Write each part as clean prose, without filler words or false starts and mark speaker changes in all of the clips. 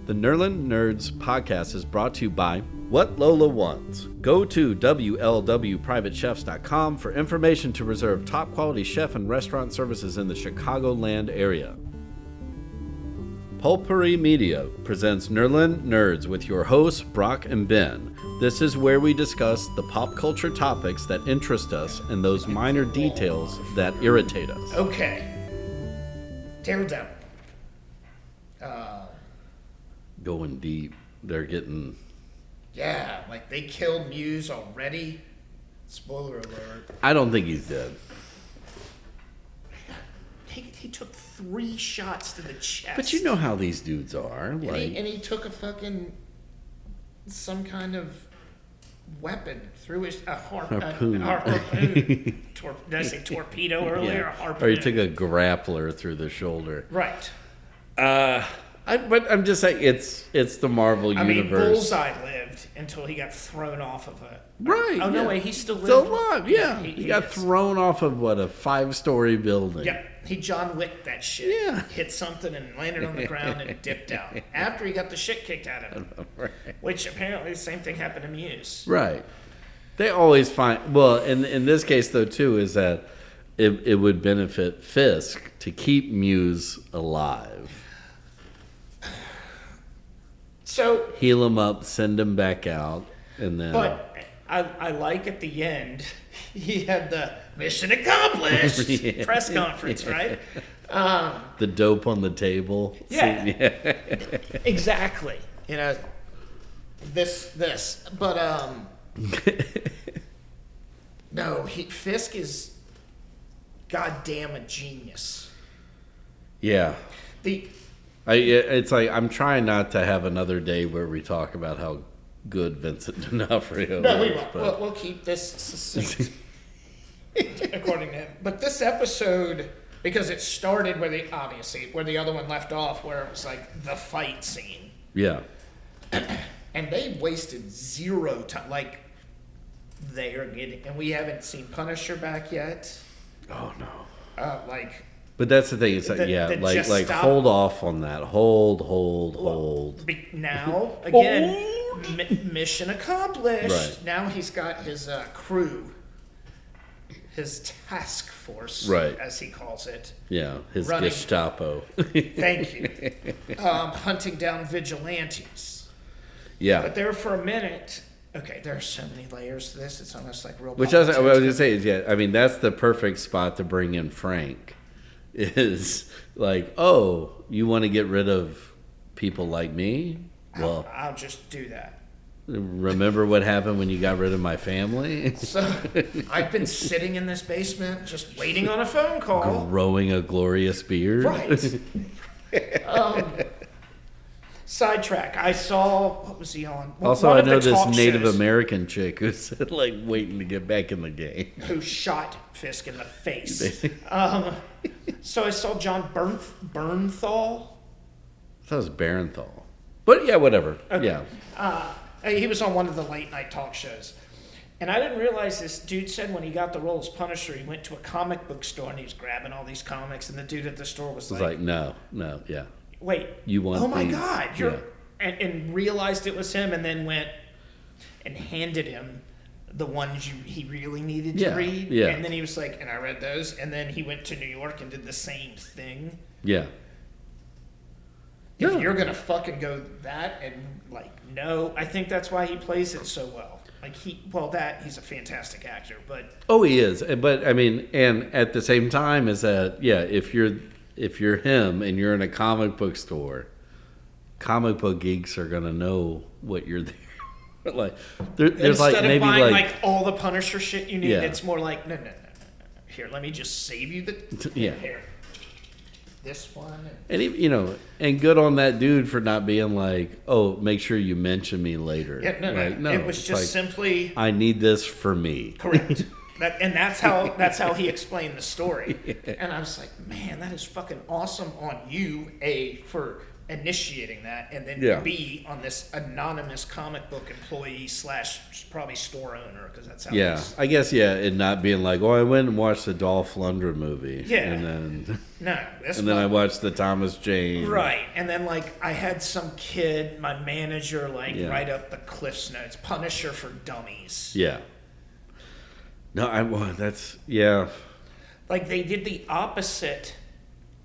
Speaker 1: The Nerlin Nerds podcast is brought to you by What Lola Wants. Go to WLWPrivateChefs.com for information to reserve top quality chef and restaurant services in the Chicagoland area. Pulpery Media presents Nerlin Nerds with your hosts, Brock and Ben. This is where we discuss the pop culture topics that interest us and those minor details that irritate us.
Speaker 2: Okay. Daredevil.
Speaker 1: Going deep. They're getting...
Speaker 2: Yeah, like they killed Muse already. Spoiler alert.
Speaker 1: I don't think he's dead.
Speaker 2: He took 3 shots to the chest.
Speaker 1: But you know how these dudes are.
Speaker 2: And he took a fucking... some kind of weapon through his... harpoon. Did I say torpedo earlier?
Speaker 1: Yeah.
Speaker 2: A harpoon.
Speaker 1: Or he took a grappler through the shoulder.
Speaker 2: Right.
Speaker 1: But I'm just saying, it's the Marvel universe.
Speaker 2: I mean, Bullseye lived until he got thrown off of a...
Speaker 1: Right.
Speaker 2: Oh, no, wait, he still lived.
Speaker 1: Still alive, yeah.
Speaker 2: He
Speaker 1: got thrown off of, a 5-story building.
Speaker 2: Yeah, he John Wicked that shit.
Speaker 1: Yeah.
Speaker 2: Hit something and landed on the ground and dipped out. After he got the shit kicked out of him.
Speaker 1: Right.
Speaker 2: Which apparently the same thing happened to Muse.
Speaker 1: Right. They always find... Well, in this case, though, too, is that it would benefit Fisk to keep Muse alive.
Speaker 2: So...
Speaker 1: Heal him up, send him back out, and then...
Speaker 2: But I like at the end, he had the mission accomplished
Speaker 1: Yeah.
Speaker 2: press conference, right?
Speaker 1: The dope on the table.
Speaker 2: Yeah.
Speaker 1: Yeah.
Speaker 2: Exactly. You know, this. But, no, Fisk is goddamn a genius.
Speaker 1: Yeah. It's like, I'm trying not to have another day where we talk about how good Vincent D'Onofrio
Speaker 2: No, we
Speaker 1: is.
Speaker 2: won't. We'll keep this succinct, according to him. But this episode, because it started where the other one left off, where it was like the fight scene.
Speaker 1: Yeah.
Speaker 2: And they wasted 0 time. Like, they are getting, and we haven't seen Punisher back yet.
Speaker 1: Oh, no. But that's the thing. It's like, hold off on that. Hold.
Speaker 2: Now, again, mission accomplished.
Speaker 1: Right.
Speaker 2: Now he's got his crew, his task force,
Speaker 1: right,
Speaker 2: as he calls it.
Speaker 1: Yeah, his
Speaker 2: running.
Speaker 1: Gestapo.
Speaker 2: Thank you. Hunting down vigilantes.
Speaker 1: Yeah.
Speaker 2: But there for a minute... Okay, there are so many layers to this. It's almost like real
Speaker 1: Which
Speaker 2: politics.
Speaker 1: I was going to say is, that's the perfect spot to bring in Frank. Is like, oh, you want to get rid of people like me? Well,
Speaker 2: I'll just do that.
Speaker 1: Remember what happened when you got rid of my family?
Speaker 2: So I've been sitting in this basement just waiting on a phone call.
Speaker 1: Growing a glorious beard.
Speaker 2: Right. Sidetrack. I saw, what was he on?
Speaker 1: Also, I know this Native American chick who's like waiting to get back in the game.
Speaker 2: Who shot Fisk in the face. So I saw John Bernthal.
Speaker 1: I thought it was Barenthal. But yeah, whatever.
Speaker 2: Okay.
Speaker 1: Yeah.
Speaker 2: He was on one of the late night talk shows. And I didn't realize this dude said when he got the role as Punisher, he went to a comic book store and he was grabbing all these comics. And the dude at the store was like,
Speaker 1: no, yeah.
Speaker 2: Wait,
Speaker 1: you want
Speaker 2: oh my
Speaker 1: these?
Speaker 2: God, and realized it was him, and then went and handed him the ones he really needed to read.
Speaker 1: Yeah.
Speaker 2: And then he was like, and I read those, and then he went to New York and did the same thing.
Speaker 1: Yeah.
Speaker 2: If you're gonna fucking go that and no, I think that's why he plays it so well. He's a fantastic actor, but
Speaker 1: he is. But I mean, and at the same time, is that if you're him and you're in a comic book store, comic book geeks are gonna know what you're there. There's
Speaker 2: instead of buying
Speaker 1: like
Speaker 2: all the Punisher shit you need,
Speaker 1: Yeah.
Speaker 2: it's more like no. Here, let me just save you the here. This one,
Speaker 1: and and good on that dude for not being like, oh, make sure you mention me later.
Speaker 2: Yeah, no. It was just simply,
Speaker 1: I need this for me.
Speaker 2: Correct. That's how he explained the story. Yeah. And I was like, man, that is fucking awesome on you, for initiating that, and then
Speaker 1: Yeah.
Speaker 2: B, on this anonymous comic book employee / probably store owner, because that's how
Speaker 1: Yeah,
Speaker 2: it is.
Speaker 1: I guess, yeah, and not being like, oh, I went and watched the Dolph Lundgren movie.
Speaker 2: Yeah.
Speaker 1: And
Speaker 2: No, this
Speaker 1: then I watched the Thomas Jane.
Speaker 2: right, and then like I had some kid, my manager,
Speaker 1: Yeah.
Speaker 2: write up the Cliff's Notes, Punisher for Dummies.
Speaker 1: Yeah. No, that's, yeah.
Speaker 2: Like they did the opposite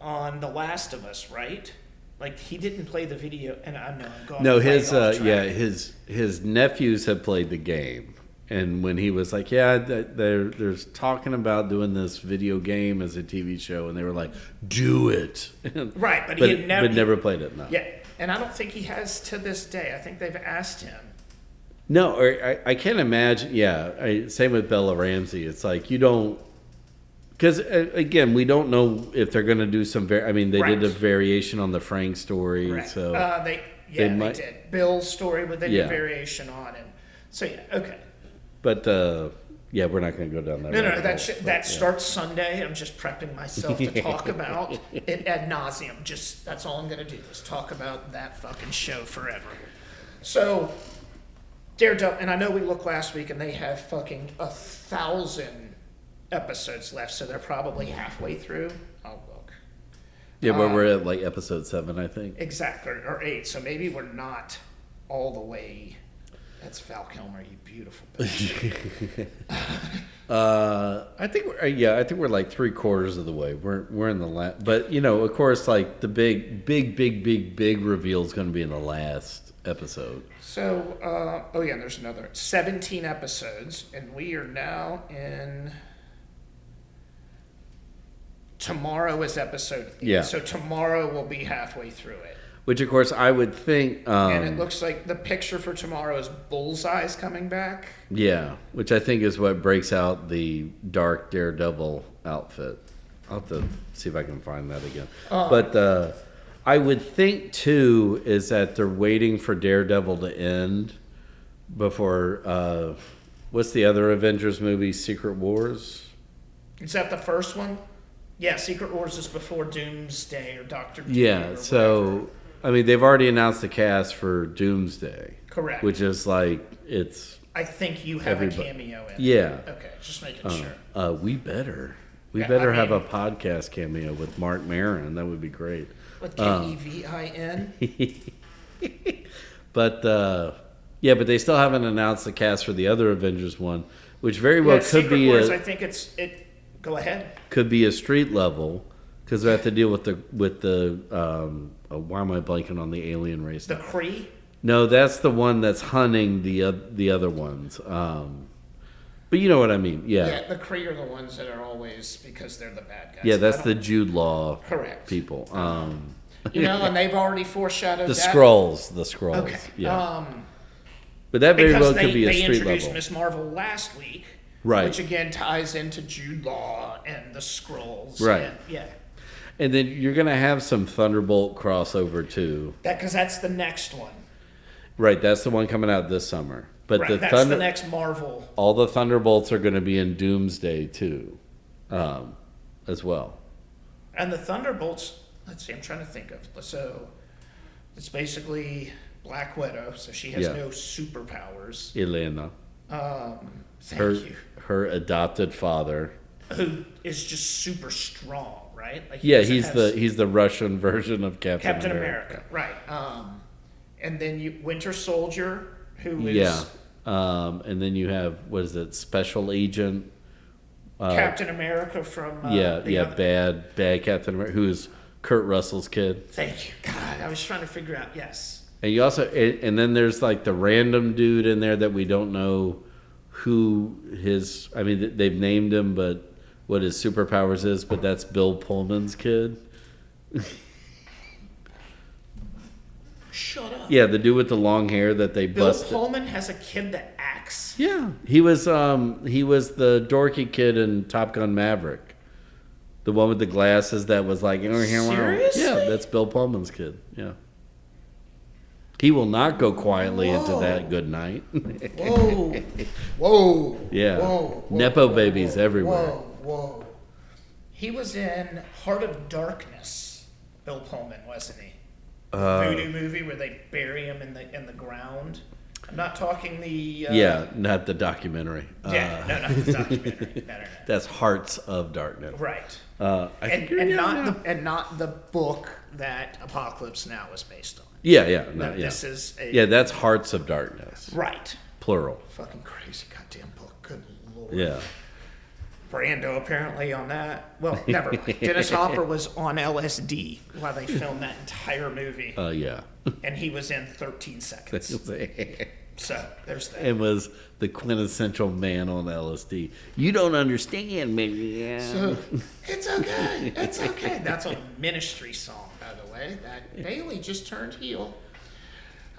Speaker 2: on The Last of Us, right? Like he didn't play the video, and I know I'm going.
Speaker 1: No,
Speaker 2: way
Speaker 1: his
Speaker 2: off track.
Speaker 1: his nephews had played the game, and when he was like, yeah, there's talking about doing this video game as a TV show, and they were like, do it.
Speaker 2: Right, but he had
Speaker 1: never played it. No.
Speaker 2: Yeah, and I don't think he has to this day. I think they've asked him.
Speaker 1: No, or I can't imagine. Yeah, same with Bella Ramsey. It's like you don't, because again, we don't know if they're going to do some. I mean, they did a variation on the Frank story,
Speaker 2: Right.
Speaker 1: so
Speaker 2: They
Speaker 1: might-
Speaker 2: did. Bill's story, but they did
Speaker 1: Yeah.
Speaker 2: variation on, and so yeah, okay.
Speaker 1: But yeah, we're not going to go down that.
Speaker 2: No,
Speaker 1: rabbit hole,
Speaker 2: that
Speaker 1: but,
Speaker 2: starts Sunday. I'm just prepping myself to talk about it ad nauseum. Just that's all I'm gonna do is talk about that fucking show forever. So, Daredevil, and I know we looked last week, and they have fucking 1,000 episodes left, so they're probably halfway through. I'll look.
Speaker 1: Yeah, but we're at like episode 7, I think.
Speaker 2: Exactly, or 8. So maybe we're not all the way. That's Val Kilmer, you beautiful bitch.
Speaker 1: I think we're like 3/4 of the way. We're in the last, but of course, like the big reveal is going to be in the last episode.
Speaker 2: So, and there's another 17 episodes, and we are now in. Tomorrow is episode 8.
Speaker 1: Yeah.
Speaker 2: So tomorrow we'll be halfway through it.
Speaker 1: Which, of course, I would think.
Speaker 2: And it looks like the picture for tomorrow is Bullseye's coming back.
Speaker 1: Yeah, which I think is what breaks out the dark Daredevil outfit. I'll have to see if I can find that again. But I would think, too, is that they're waiting for Daredevil to end before. What's the other Avengers movie? Secret Wars?
Speaker 2: Is that the first one? Yeah, Secret Wars is before Doomsday or Doctor Doom.
Speaker 1: Yeah,
Speaker 2: or
Speaker 1: so.
Speaker 2: whatever.
Speaker 1: I mean, they've already announced the cast for Doomsday.
Speaker 2: Correct.
Speaker 1: Which is like, it's.
Speaker 2: I think you have
Speaker 1: everybody.
Speaker 2: a cameo in it.
Speaker 1: Yeah.
Speaker 2: Okay, just making sure.
Speaker 1: We better. We
Speaker 2: Yeah,
Speaker 1: better
Speaker 2: I
Speaker 1: have a
Speaker 2: mean-
Speaker 1: podcast cameo with Mark Maron. That would be great.
Speaker 2: With Kevin.
Speaker 1: But, yeah, but they still haven't announced the cast for the other Avengers one, which very well could
Speaker 2: Secret
Speaker 1: be
Speaker 2: Wars, I think it. Go ahead.
Speaker 1: could be a street level because they have to deal with the why am I blanking on the alien race?
Speaker 2: The Kree.
Speaker 1: No, that's the one that's hunting the other ones. But you know what I mean?
Speaker 2: Yeah, the Kree are the ones that are always because they're the bad guys.
Speaker 1: Yeah, that's
Speaker 2: I
Speaker 1: the
Speaker 2: don't-
Speaker 1: Jude Law
Speaker 2: correct
Speaker 1: people.
Speaker 2: and they've already foreshadowed
Speaker 1: The
Speaker 2: that.
Speaker 1: Skrulls.
Speaker 2: Okay.
Speaker 1: Yeah. But that very
Speaker 2: Because
Speaker 1: well could be a
Speaker 2: they
Speaker 1: street
Speaker 2: introduced
Speaker 1: level.
Speaker 2: Miss Marvel last week,
Speaker 1: Right.
Speaker 2: Which again ties into Jude Law and the Skrulls.
Speaker 1: Right.
Speaker 2: And, yeah.
Speaker 1: And then you're going to have some Thunderbolt crossover too.
Speaker 2: Because that's the next one.
Speaker 1: Right, that's the one coming out this summer. But
Speaker 2: Right.
Speaker 1: the
Speaker 2: That's the next Marvel.
Speaker 1: all the Thunderbolts are going to be in Doomsday too, as well.
Speaker 2: And the Thunderbolts. Let's see. I'm trying to think of. So it's basically Black Widow. So she has
Speaker 1: Yeah.
Speaker 2: no superpowers.
Speaker 1: Elena,
Speaker 2: Thank you.
Speaker 1: her adopted father.
Speaker 2: Who is just super strong, right? Like
Speaker 1: Yeah,
Speaker 2: doesn't have
Speaker 1: he's the Russian version of
Speaker 2: Captain America, right? And then Winter Soldier, who is
Speaker 1: Yeah. And then you have, what is it, Special Agent?
Speaker 2: Captain America from the other-
Speaker 1: bad Captain America, who's Kurt Russell's kid.
Speaker 2: Thank you, God. I was trying to figure out. Yes,
Speaker 1: And you also, and then there's like the random dude in there that we don't know who his. I mean, they've named him, but what his superpowers is. But that's Bill Pullman's kid.
Speaker 2: shut up.
Speaker 1: Yeah, the dude with the long hair that they
Speaker 2: Bill
Speaker 1: busted.
Speaker 2: Pullman has a kid that acts.
Speaker 1: Yeah, he was the dorky kid in Top Gun Maverick, the one with the glasses that was like,
Speaker 2: Seriously?
Speaker 1: Yeah, that's Bill Pullman's kid. Yeah, he will not go quietly into that good night.
Speaker 2: Whoa, whoa.
Speaker 1: Yeah.
Speaker 2: Whoa.
Speaker 1: Nepo babies everywhere.
Speaker 2: Whoa. He was in Heart of Darkness. Bill Pullman, wasn't he? voodoo movie where they bury him in the ground. I'm not talking the.
Speaker 1: Not the documentary.
Speaker 2: No, not the documentary. No.
Speaker 1: That's Hearts of Darkness.
Speaker 2: Right.
Speaker 1: Not
Speaker 2: the book that Apocalypse Now is based on.
Speaker 1: This
Speaker 2: is
Speaker 1: that's Hearts of Darkness.
Speaker 2: Right.
Speaker 1: Plural.
Speaker 2: Fucking crazy goddamn book. Good lord.
Speaker 1: Yeah.
Speaker 2: Brando apparently on that. Well, never mind. Dennis Hopper was on LSD while they filmed that entire movie.
Speaker 1: Yeah.
Speaker 2: And he was in 13 seconds. So there's that.
Speaker 1: And was the quintessential man on LSD. You don't understand, man.
Speaker 2: So it's okay. It's okay. That's a Ministry song, by the way. That Bailey just turned heel.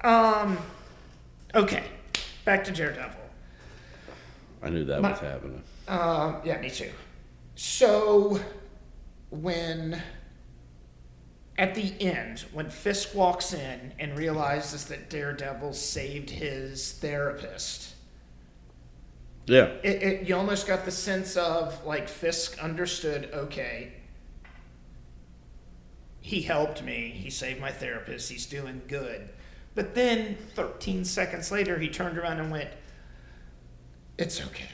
Speaker 2: Okay. Back to Daredevil.
Speaker 1: I knew that was happening.
Speaker 2: Yeah, me too. So, at the end, when Fisk walks in and realizes that Daredevil saved his therapist,
Speaker 1: yeah,
Speaker 2: you almost got the sense of, like, Fisk understood, okay, he helped me, he saved my therapist, he's doing good. But then, 13 seconds later, he turned around and went, it's okay.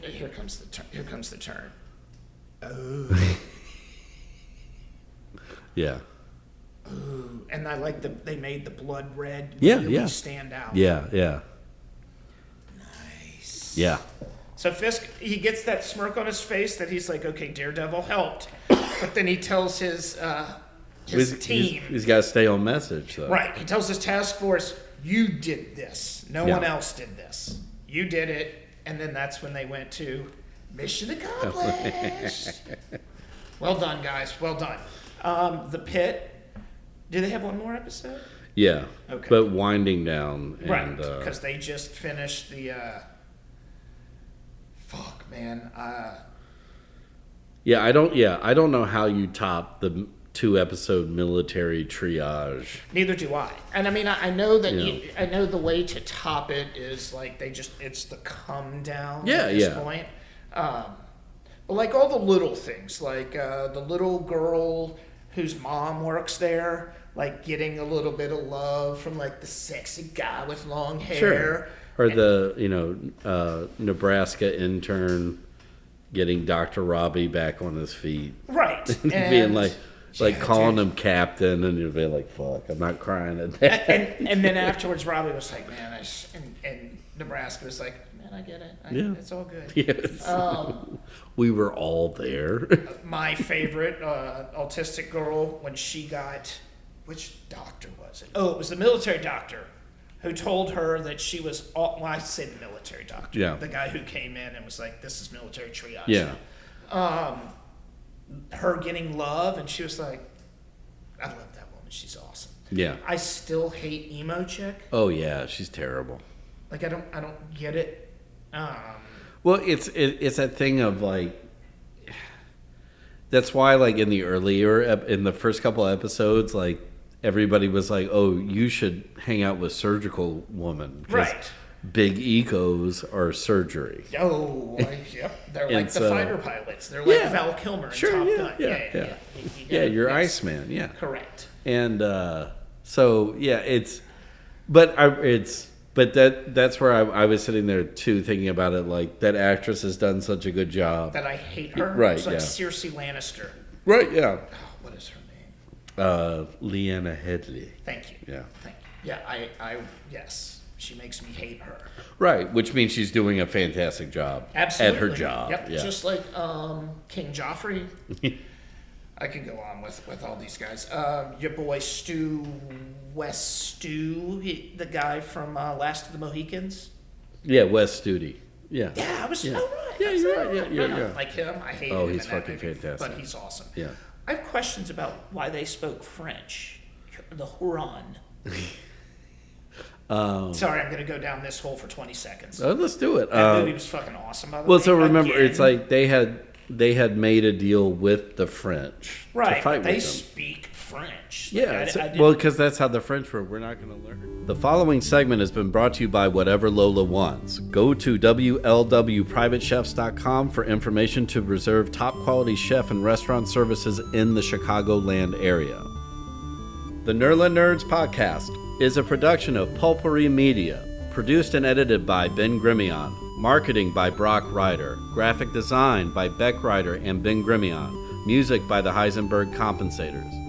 Speaker 2: Here comes the turn. Oh.
Speaker 1: Yeah.
Speaker 2: Ooh. And I like they made the blood red stand out.
Speaker 1: Yeah.
Speaker 2: Nice.
Speaker 1: Yeah.
Speaker 2: So Fisk, he gets that smirk on his face that he's like, okay, Daredevil helped. But then he tells his team.
Speaker 1: He's got to stay on message, though.
Speaker 2: Right. He tells his task force, you did this. No one else did this. You did it. And then that's when they went to mission accomplished. Well done, guys. Well done. The Pit. Do they have one more episode?
Speaker 1: Yeah.
Speaker 2: Okay.
Speaker 1: But winding down. And,
Speaker 2: right. Because they just finished the. Fuck, man.
Speaker 1: I don't know how you top the 2-episode military triage.
Speaker 2: Neither do I. And I mean, I know that I know the way to top it is like it's the come down at this point. But like all the little things, like the little girl whose mom works there, like getting a little bit of love from like the sexy guy with long hair.
Speaker 1: Sure. Or the Nebraska intern getting Dr. Robbie back on his feet.
Speaker 2: Right.
Speaker 1: And being like calling him captain, and you'd be like, fuck, I'm not crying at that.
Speaker 2: And then afterwards, Robbie was like, man, and Nebraska was like, man, I get it. It's all good.
Speaker 1: Yes. We were all there.
Speaker 2: My favorite autistic girl, when she got, which doctor was it? Oh, it was the military doctor who told her that she was, I say the military doctor.
Speaker 1: Yeah.
Speaker 2: The guy who came in and was like, this is military triage.
Speaker 1: Yeah.
Speaker 2: Her getting love, and she was like, I love that woman. She's awesome.
Speaker 1: Yeah.
Speaker 2: I still hate emo chick.
Speaker 1: Oh yeah, she's terrible.
Speaker 2: Like I don't get it.
Speaker 1: Well, it's that thing of like, that's why like in the first couple episodes, like everybody was like, oh, you should hang out with surgical woman,
Speaker 2: right?
Speaker 1: Big egos are surgery.
Speaker 2: Oh, yep. They're like the fighter pilots. They're like Val Kilmer in Top Gun. Yeah.
Speaker 1: You're Iceman. Yeah.
Speaker 2: Correct.
Speaker 1: And that's where I was sitting there too, thinking about it. Like that actress has done such a good job
Speaker 2: that I hate her.
Speaker 1: Right.
Speaker 2: It's like Cersei Lannister.
Speaker 1: Right. Yeah.
Speaker 2: Oh, what is her name?
Speaker 1: Leanna Headley.
Speaker 2: Thank you.
Speaker 1: Yeah.
Speaker 2: Thank you. Yeah. I yes. She makes me hate her.
Speaker 1: Right, which means she's doing a fantastic job at her job.
Speaker 2: Yep,
Speaker 1: yeah.
Speaker 2: Just like King Joffrey. I can go on with all these guys. Your boy Stu West the guy from Last of the Mohicans.
Speaker 1: Yeah, Wes Studi. Yeah.
Speaker 2: Yeah, I was so right.
Speaker 1: Yeah, you're right. Yeah.
Speaker 2: Like him, I hate him.
Speaker 1: Oh, he's fucking fantastic.
Speaker 2: But he's awesome.
Speaker 1: Yeah.
Speaker 2: I have questions about why they spoke French. The Huron. Sorry, I'm going to go down this hole for 20 seconds.
Speaker 1: Let's do it.
Speaker 2: That movie was fucking awesome, by the way.
Speaker 1: Well, so remember, it's like they had made a deal with the French
Speaker 2: to
Speaker 1: fight
Speaker 2: they
Speaker 1: with them.
Speaker 2: Speak French.
Speaker 1: Yeah, because that's how the French were. We're not going to learn. The following segment has been brought to you by Whatever Lola Wants. Go to WLWPrivateChefs.com for information to reserve top quality chef and restaurant services in the Chicagoland area. The Nerdland Nerds podcast is a production of Pulpery Media, produced and edited by Ben Grimion, marketing by Brock Ryder, graphic design by Beck Ryder and Ben Grimion, music by the Heisenberg Compensators.